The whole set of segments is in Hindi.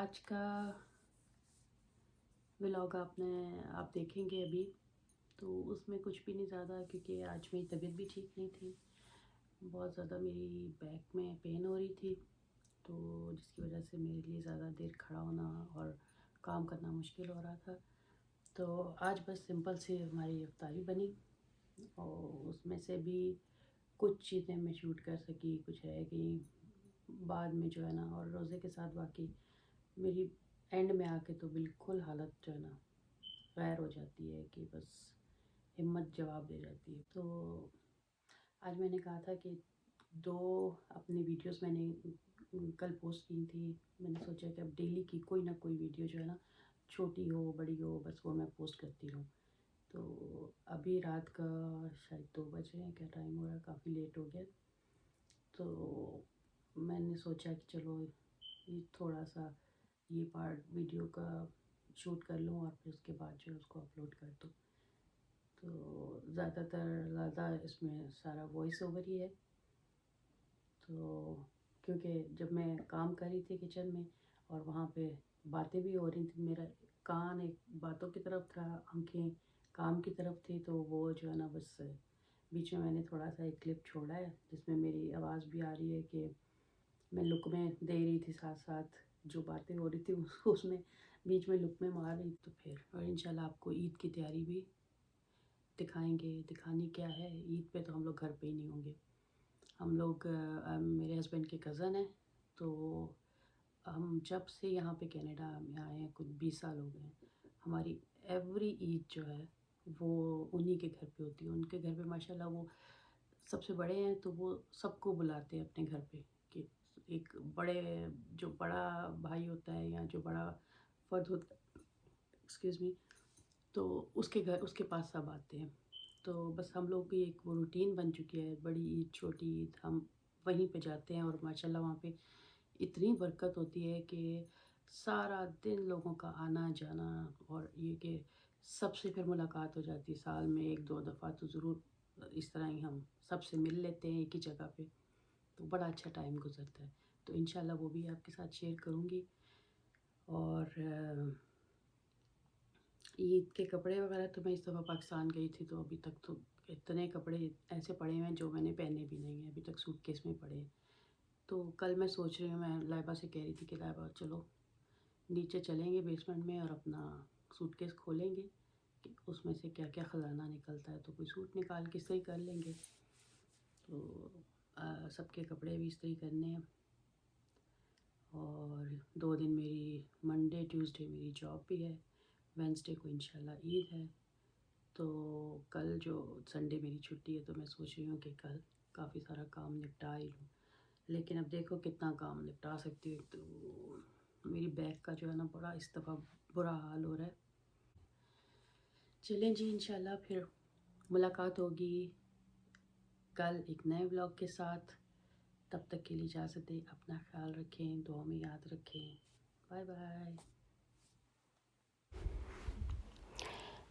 आज का व्लॉग आप देखेंगे अभी। तो उसमें कुछ भी नहीं ज़्यादा, क्योंकि आज मेरी तबीयत भी ठीक नहीं थी। बहुत ज़्यादा मेरी बैक में पेन हो रही थी, तो जिसकी वजह से मेरे लिए ज़्यादा देर खड़ा होना और काम करना मुश्किल हो रहा था। तो आज बस सिंपल सी हमारी इफ्तारी बनी, और उसमें से भी कुछ चीज़ें मैं शूट कर सकी, कुछ रह गई बाद में जो है ना। और रोज़े के साथ बाकी मेरी एंड में आके तो बिल्कुल हालत जो है ना गैर हो जाती है, कि बस हिम्मत जवाब दे जाती है। तो आज मैंने कहा था कि 2 अपनी वीडियोस मैंने कल पोस्ट की थी। मैंने सोचा कि अब डेली की कोई ना कोई वीडियो जो है ना, छोटी हो बड़ी हो, बस वो मैं पोस्ट करती रहूँ। तो अभी रात का शायद 2 बजे हैं, क्या टाइम हो रहा है, काफ़ी लेट हो गया। तो मैंने सोचा कि चलो ये थोड़ा सा ये पार्ट वीडियो का शूट कर लूँ, और फिर उसके बाद जो है उसको अपलोड कर दूँ। तो ज़्यादा इसमें सारा वॉइस ओवर ही है। तो क्योंकि जब मैं काम कर रही थी किचन में, और वहाँ पे बातें भी हो रही थी, मेरा कान एक बातों की तरफ था, आंखें काम की तरफ थी, तो वो जो है ना बस बीच में मैंने थोड़ा सा एक क्लिप छोड़ा है जिसमें मेरी आवाज़ भी आ रही है कि मैं लुक़मे दे रही थी, साथ साथ जो बातें हो रही थी उसमें बीच में लुक़मे मार रही। तो फिर और इंशाल्लाह आपको ईद की तैयारी भी दिखाएंगे। दिखानी क्या है, ईद पे तो हम लोग घर पे ही नहीं होंगे। हम लोग मेरे हस्बैंड के कज़न हैं, तो हम जब से यहाँ पे कनाडा में आए हैं, कुछ 20 साल हो गए हैं। हमारी एवरी ईद जो है वो उन्हीं के घर पे होती है। उनके घर पे माशाल्लाह वो सबसे बड़े हैं, तो वो सबको बुलाते हैं अपने घर पे। कि एक जो बड़ा भाई होता है या जो बड़ा फ़र्द होता है, एक्सक्यूज़ मी, तो उसके पास सब आते हैं। तो बस हम लोग भी एक वो रूटीन बन चुकी है, बड़ी ईद छोटी ईद हम वहीं पे जाते हैं। और माशाल्लाह वहाँ पे इतनी बरकत होती है कि सारा दिन लोगों का आना जाना, और ये कि सबसे फिर मुलाकात हो जाती है साल में 1-2 दफ़ा तो ज़रूर। इस तरह ही हम सबसे मिल लेते हैं एक ही जगह पे, तो बड़ा अच्छा टाइम गुजरता है। तो इंशाल्लाह वो भी आपके साथ शेयर करूँगी। और ईद के कपड़े वगैरह तो मैं इस दफ़ा पाकिस्तान गई थी, तो अभी तक तो इतने कपड़े ऐसे पड़े हुए हैं जो मैंने पहने भी नहीं हैं, अभी तक सूटकेस में पड़े हैं। तो कल मैं सोच रही हूँ, मैं लाइबा से कह रही थी कि लाइबा चलो नीचे चलेंगे बेसमेंट में, और अपना सूटकेस खोलेंगे कि उसमें से क्या क्या ख़जाना निकलता है, तो कोई सूट निकाल के इस्त्री कर लेंगे। तो सबके कपड़े भी इस्त्री करने हैं। और 2 दिन मेरी मंडे ट्यूसडे मेरी जॉब भी है, वेडनेसडे को इंशाल्लाह ईद है। तो कल जो संडे मेरी छुट्टी है, तो मैं सोच रही हूँ कि कल काफ़ी सारा काम निपटा ही लूँ। लेकिन अब देखो कितना काम निपटा सकती हूँ। तो मेरी बैक का जो है ना बड़ा इस दफ़ा बुरा हाल हो रहा है। चलें जी, इंशाल्लाह फिर मुलाकात होगी कल एक नए व्लॉग के साथ। तब तक के लिए इजाज़त दें, अपना ख्याल रखें, दुआ में याद रखें। Bye bye.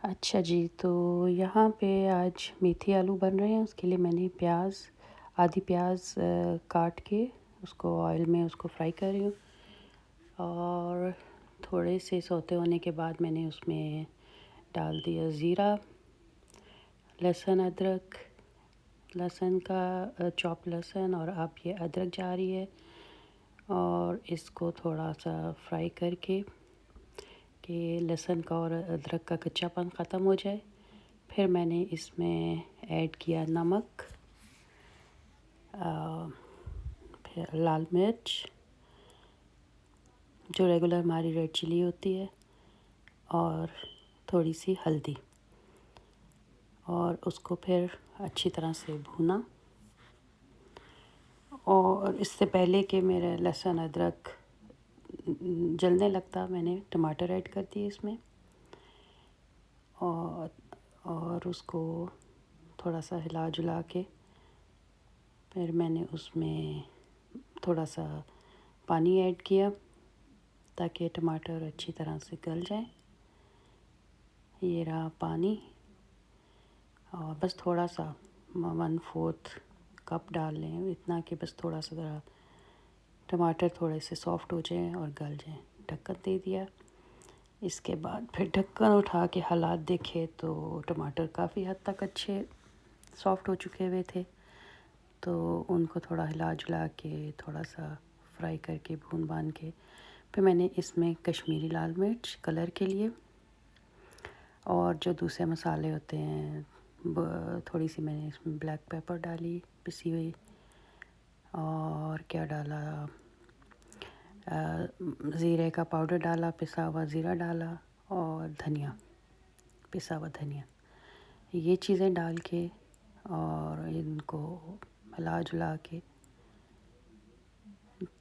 अच्छा जी, तो यहाँ पे आज मेथी आलू बन रहे हैं। उसके लिए मैंने आधी प्याज काट के उसको ऑयल में उसको फ्राई कर रही हूँ। और थोड़े से सौते होने के बाद मैंने उसमें डाल दिया ज़ीरा, लहसुन, अदरक, लहसुन का चॉप लहसुन, और अब ये अदरक जा रही है। और इसको थोड़ा सा फ्राई करके कि लहसुन का और अदरक का कच्चापन ख़त्म हो जाए। फिर मैंने इसमें ऐड किया नमक, फिर लाल मिर्च, जो रेगुलर हमारी रेड चिली होती है, और थोड़ी सी हल्दी, और उसको फिर अच्छी तरह से भूना। और इससे पहले कि मेरा लहसुन अदरक जलने लगता, मैंने टमाटर ऐड कर दिए इसमें। और उसको थोड़ा सा हिला जुला के फिर मैंने उसमें थोड़ा सा पानी ऐड किया ताकि टमाटर अच्छी तरह से गल जाए। ये रहा पानी, और बस थोड़ा सा 1/4 कप डाल लें, इतना कि बस थोड़ा सा ज़रा टमाटर थोड़े से सॉफ़्ट हो जाएं और गल जाएं। ढक्कन दे दिया। इसके बाद फिर ढक्कन उठा के हालात देखे तो टमाटर काफ़ी हद तक अच्छे सॉफ़्ट हो चुके हुए थे। तो उनको थोड़ा हिला जुला के थोड़ा सा फ्राई करके भून भान के फिर मैंने इसमें कश्मीरी लाल मिर्च कलर के लिए और जो दूसरे मसाले होते हैं थोड़ी सी मैंने इसमें ब्लैक पेपर डाली पिसी हुई, और क्या डाला, ज़ीरे का पाउडर डाला, पिसा हुआ ज़ीरा डाला, और धनिया, पिसा हुआ धनिया, ये चीज़ें डाल के और इनको मिला जुला के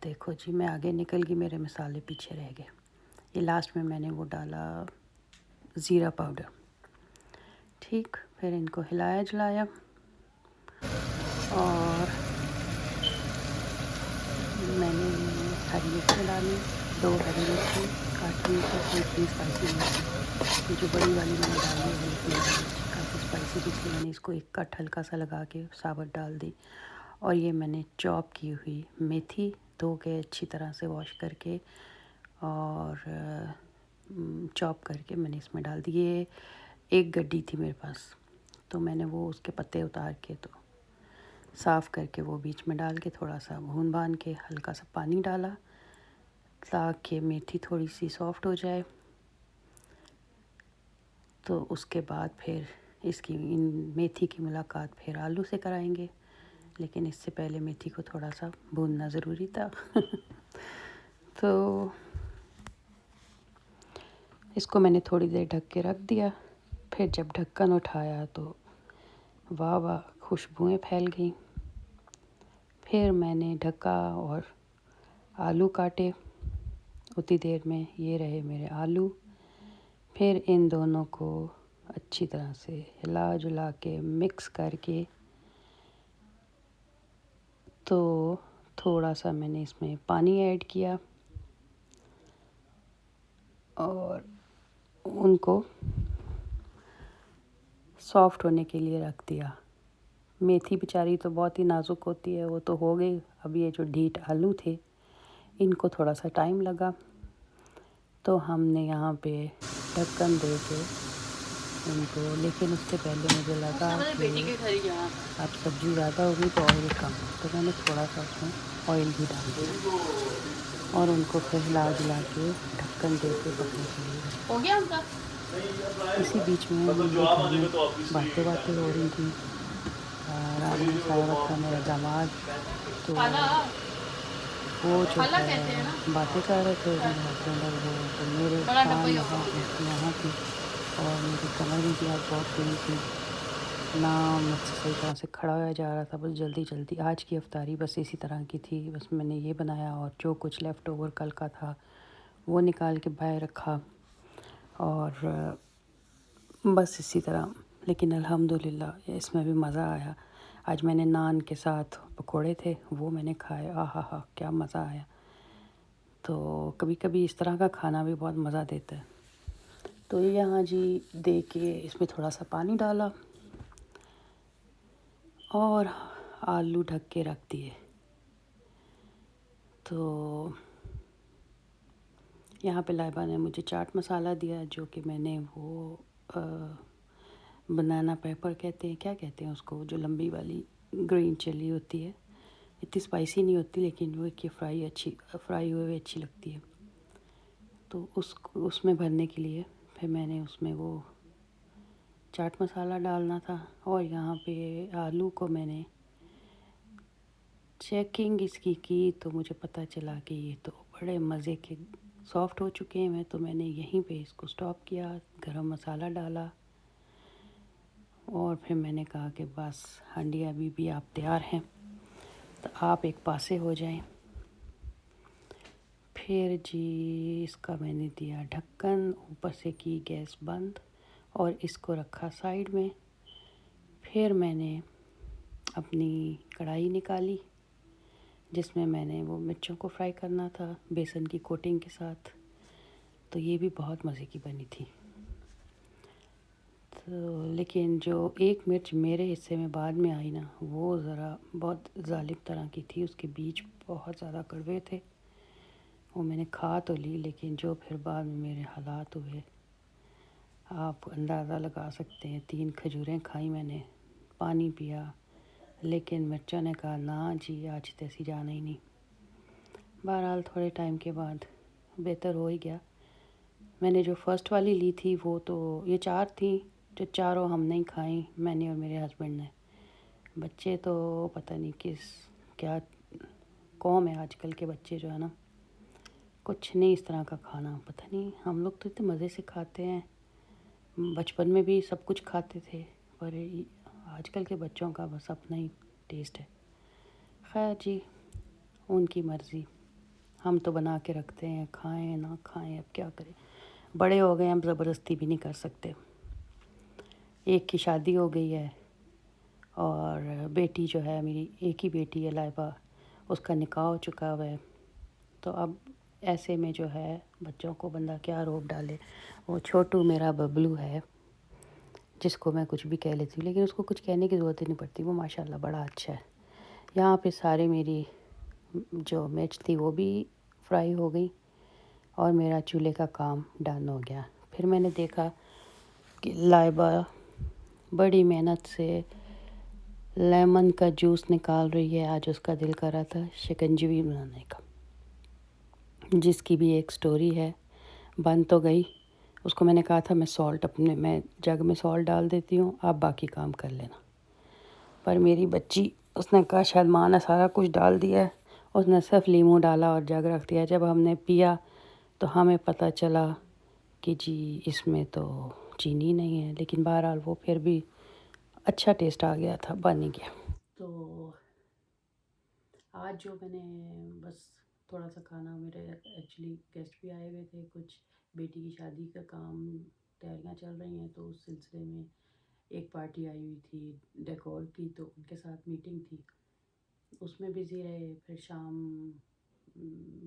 देखो जी मैं आगे निकल गई, मेरे मसाले पीछे रह गए। ये लास्ट में मैंने वो डाला ज़ीरा पाउडर। ठीक, फिर इनको हिलाया जुलाया और मैंने हरी मिर्ची डाली, 2 हरी मिर्ची काटी, तो इतनी स्पाइसी मिर्ची जो बड़ी वाली मैंने डाली है, इसमें काफ़ी स्पाइसी थी इसलिए मैंने इसको एक कट हल्का सा लगा के साबुत डाल दी। और ये मैंने चॉप की हुई मेथी धो के अच्छी तरह से वॉश करके और चॉप करके मैंने इसमें डाल दी। ये एक गड्डी थी मेरे पास, तो मैंने वो उसके पत्ते उतार के तो साफ़ करके वो बीच में डाल के थोड़ा सा भून भान के हल्का सा पानी डाला ताकि मेथी थोड़ी सी सॉफ़्ट हो जाए। तो उसके बाद फिर इसकी इन मेथी की मुलाकात फिर आलू से कराएंगे, लेकिन इससे पहले मेथी को थोड़ा सा भूनना ज़रूरी था। तो इसको मैंने थोड़ी देर ढक के रख दिया। फिर जब ढक्कन उठाया तो वाह वाह खुशबुएं फैल गईं। फिर मैंने ढका और आलू काटे, उतनी देर में ये रहे मेरे आलू। फिर इन दोनों को अच्छी तरह से हिला जुला के मिक्स करके तो थोड़ा सा मैंने इसमें पानी ऐड किया और उनको सॉफ़्ट होने के लिए रख दिया। मेथी बेचारी तो बहुत ही नाजुक होती है, वो तो हो गई। अब ये जो ढीठ आलू थे इनको थोड़ा सा टाइम लगा, तो हमने यहाँ पे ढक्कन दे के इनको, लेकिन उससे पहले मुझे लगा कि अब सब्ज़ी ज़्यादा होगी तो ऑयल कम, तो मैंने थोड़ा सा उसमें ऑयल भी डाल दिया और उनको फिर हिला जुला के ढक्कन दे के पकने के लिए हो गया उनका। इसी बीच में बातें हो रही थी। रानी सायावत का मेरा दामाद, तो वो जो है बातें कर रहे थे मेरे हस्बैंड और वो, तो मेरे कान यहाँ थी और मेरी कमर भी आज बहुत पीड़ थी ना, मुझसे सही तरह से खड़ा होया जा रहा था। बस जल्दी जल्दी आज की अफ्तारी बस इसी तरह की थी। बस मैंने ये बनाया और जो कुछ लेफ़्ट ओवर कल का था वो निकाल के बाहर रखा और बस इसी तरह। लेकिन अल्हम्दुलिल्लाह इसमें भी मज़ा आया। आज मैंने नान के साथ पकोड़े थे, वो मैंने खाए, आहा हा क्या मज़ा आया। तो कभी कभी इस तरह का खाना भी बहुत मज़ा देता है। तो यहाँ जी दे के इसमें थोड़ा सा पानी डाला और आलू ढक के रख दिए। तो यहाँ पे लाइबा ने मुझे चाट मसाला दिया, जो कि मैंने वो बनाना पेपर कहते हैं, क्या कहते हैं उसको, जो लंबी वाली ग्रीन चिली होती है, इतनी स्पाइसी नहीं होती लेकिन वो कि फ्राई हुए अच्छी लगती है। तो उसमें भरने के लिए फिर मैंने उसमें वो चाट मसाला डालना था। और यहाँ पे आलू को मैंने चेकिंग इसकी की तो मुझे पता चला कि ये तो बड़े मज़े के सॉफ़्ट हो चुके हैं। तो मैंने यहीं पे इसको स्टॉप किया, गरम मसाला डाला और फिर मैंने कहा कि बस हंडिया बीबी आप तैयार हैं, तो आप एक पासे हो जाएं। फिर जी इसका मैंने दिया ढक्कन, ऊपर से की गैस बंद और इसको रखा साइड में। फिर मैंने अपनी कढ़ाई निकाली जिसमें मैंने वो मिर्चों को फ्राई करना था बेसन की कोटिंग के साथ। तो ये भी बहुत मज़े की बनी थी। तो लेकिन जो एक मिर्च मेरे हिस्से में बाद में आई ना, वो ज़रा बहुत जालिम तरह की थी, उसके बीज बहुत ज़्यादा कड़वे थे वो मैंने खा तो ली, लेकिन जो फिर बाद में मेरे हालात हुए आप अंदाज़ा लगा सकते हैं। 3 खजूरें खाई मैंने, पानी पिया, लेकिन मिर्चों ने कहा ना जी आज तैसी जाना ही नहीं। बहरहाल थोड़े टाइम के बाद बेहतर हो ही गया। मैंने जो फ़र्स्ट वाली ली थी वो तो ये 4 थी, जो चारों हमने ही खाई, मैंने और मेरे हस्बैंड ने। बच्चे तो पता नहीं किस क्या कौम है आजकल के बच्चे, जो है ना, कुछ नहीं इस तरह का खाना। पता नहीं, हम लोग तो इतने मज़े से खाते हैं, बचपन में भी सब कुछ खाते थे, पर आजकल के बच्चों का बस अपना ही टेस्ट है। खैर जी, उनकी मर्ज़ी, हम तो बना के रखते हैं, खाएं ना खाएं अब क्या करें। बड़े हो गए, हम ज़बरदस्ती भी नहीं कर सकते। एक की शादी हो गई है और बेटी जो है मेरी, एक ही बेटी है लाइबा, उसका निकाह हो चुका हुआ है। तो अब ऐसे में जो है बच्चों को बंदा क्या रोक डाले। वो छोटू मेरा बबलू है, जिसको मैं कुछ भी कह लेती हूँ, लेकिन उसको कुछ कहने की ज़रूरत ही नहीं पड़ती, वो माशाल्लाह बड़ा अच्छा है। यहाँ पे सारे मेरी जो मिर्च थी वो भी फ्राई हो गई और मेरा चूल्हे का काम डन हो गया। फिर मैंने देखा कि लाइबा बड़ी मेहनत से लेमन का जूस निकाल रही है। आज उसका दिल कर रहा था शिकंजी बनाने का, जिसकी भी एक स्टोरी है। बन तो गई, उसको मैंने कहा था मैं जग में सॉल्ट डाल देती हूँ, आप बाकी काम कर लेना। पर मेरी बच्ची, उसने कहा शायद माँ ने सारा कुछ डाल दिया है, उसने सिर्फ लीमू डाला और जग रख दिया। जब हमने पिया तो हमें पता चला कि जी इसमें तो चीनी नहीं है, लेकिन बहरहाल वो फिर भी अच्छा टेस्ट आ गया था, बन ही गया। तो आज जो मैंने बस थोड़ा सा खाना, मेरे एक्चुअली गेस्ट भी आए हुए थे, कुछ बेटी की शादी का काम तैयारियां चल रही हैं, तो उस सिलसिले में एक पार्टी आई हुई थी डेकोर की, तो उनके साथ मीटिंग थी, उसमें बिज़ी रहे। फिर शाम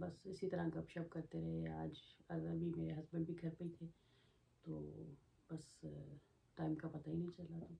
बस इसी तरह गपशप करते रहे। आज अगर भी मेरे हस्बैंड भी घर पे ही थे, तो बस टाइम का पता ही नहीं चला।